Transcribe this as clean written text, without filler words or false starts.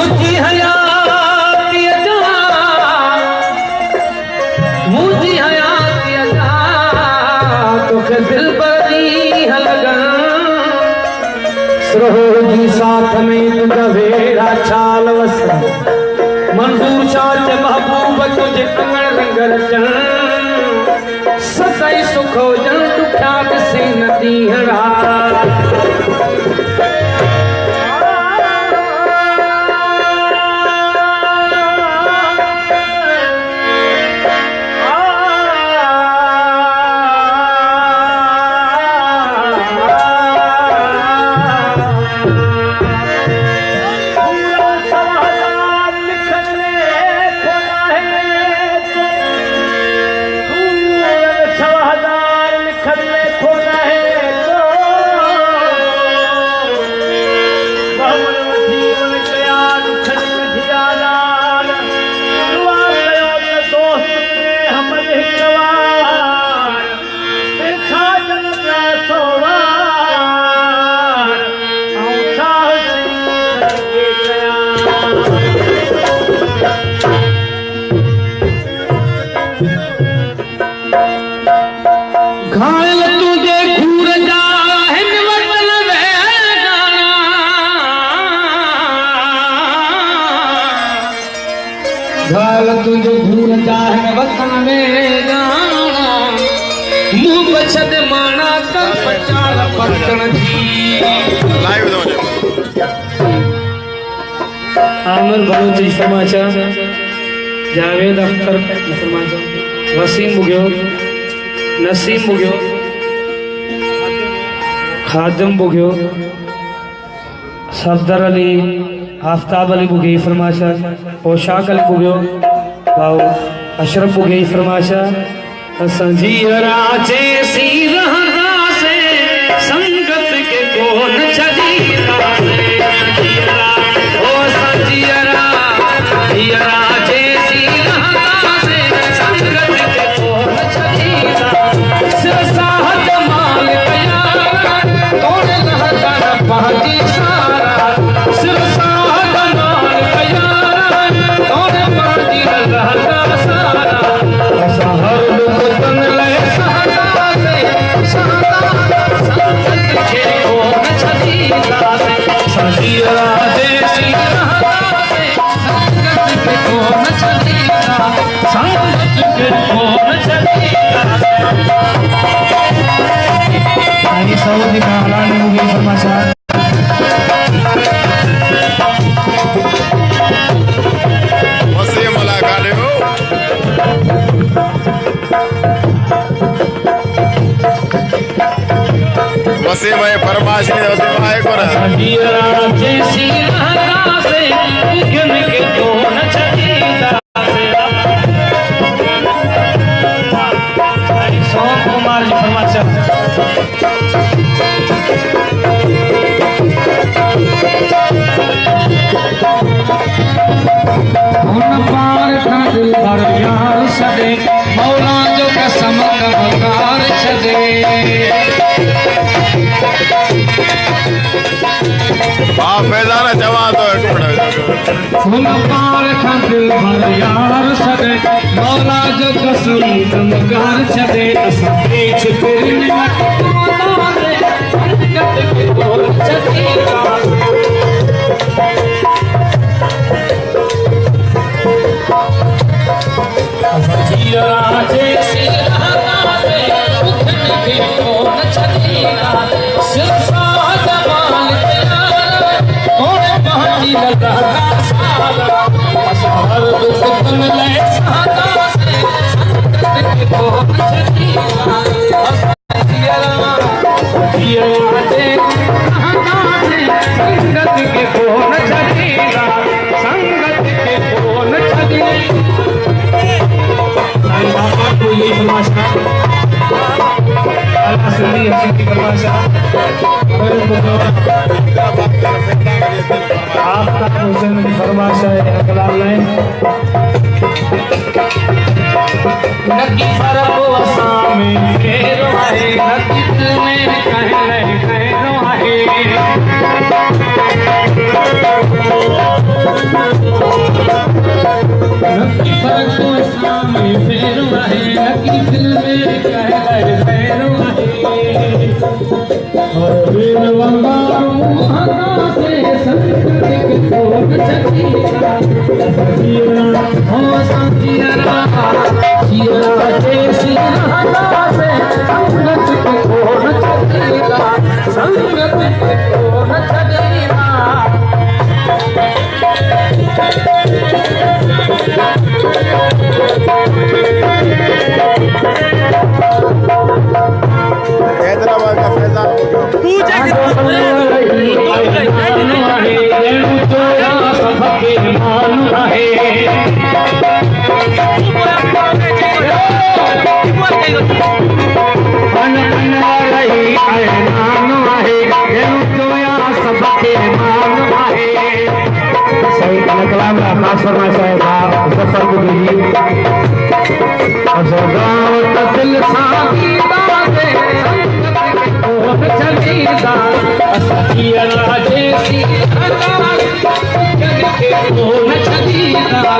मुझी हयाती अजा मुझी हयाती अजा तोखे दिल बरी हलगन सरोजी साथ में तुझा वेड़ा छाल वसन मंजूर चाच महबूब तुझे अंगण रंग रचन सदाई सुख हो जन दुखा से नदी हरा घायल तुझे घूर जा हिन वतन वेगाना घायल तुझे घूर जा हिन वतन वेगाना मुंह बछद माना कर पचाल पटण जी आमिर बलूची समाचार जावेद अख्तर समाचार वसीम बुगियो नसीम बुगियो खादम बुगियो सफदर अली आफ्ताब अली बुगी फरमाशा पोशाक अली बुगियो बाऊ अशरफ बुगी फरमाशा संजीरा जैसी रहना से संगत के कौन छजीरा से संजीरा ओ संजीरा जीरा जैसी रहना से संगत के कौन छजीरा साहत माल प्यारा तोड़ रहता न पहुंची सारा सिर साहत माल प्यारा तोड़ पहुंची रहता सारा हर दुख तन ले सहता से सहता संगत के कौन छजीरा से संजीरा देसी रहता से संगत के कौन छजीरा संगत के कौन छजीरा सऊदी का हलाने मुझे समाचार वसीम मुलाकात हो वसीम है फरमाश ने वसीम आए को रहा जीरा जैसी रहना से उगन के कौन छजीदा से सोम कुमार जी फरमाचा पार का दिल भर यार छदे मौला जो कसम कार छदे फैजाना जवान तो पार का दिल भर यार छदे मौला जो कसम कार छदे असा पेच फिरने मौला दे संगत के बोल छदीरा जीरा जैसी रहना से उठन के कौन छजीरा सिर साथ माल प्यारा कौन पहुंची लगा सारा हर दुख तुम ले सहता से संगत के कौन छजीरा जीरा संगत के कौन छजीरा संगत के कौन छजीरा कोई फरमाशा अल्लाह सुनी हसी की फरमाशा आपका हुसैन की फरमाशा है अकलाल है नकी फरक वसा में फेरो है नकी दिल में कह रहे कह रो है नकी फरको सामे फेरो आहे नकी दिल में कहर फेरो आहे और बिन वंगारू हाथा से संकट के कोन चकीरा सजीरा हो सजीरा जीरा जैसी हाथा से संकट के कोन चकीरा संकट के कोन चकीरा हैदराबाद का फैजान खास फरमाइश है जफर गुदरी दिल साकी बाते संगत के कोन चलीदा असखिया जैसी हला जग के कोन चलीदा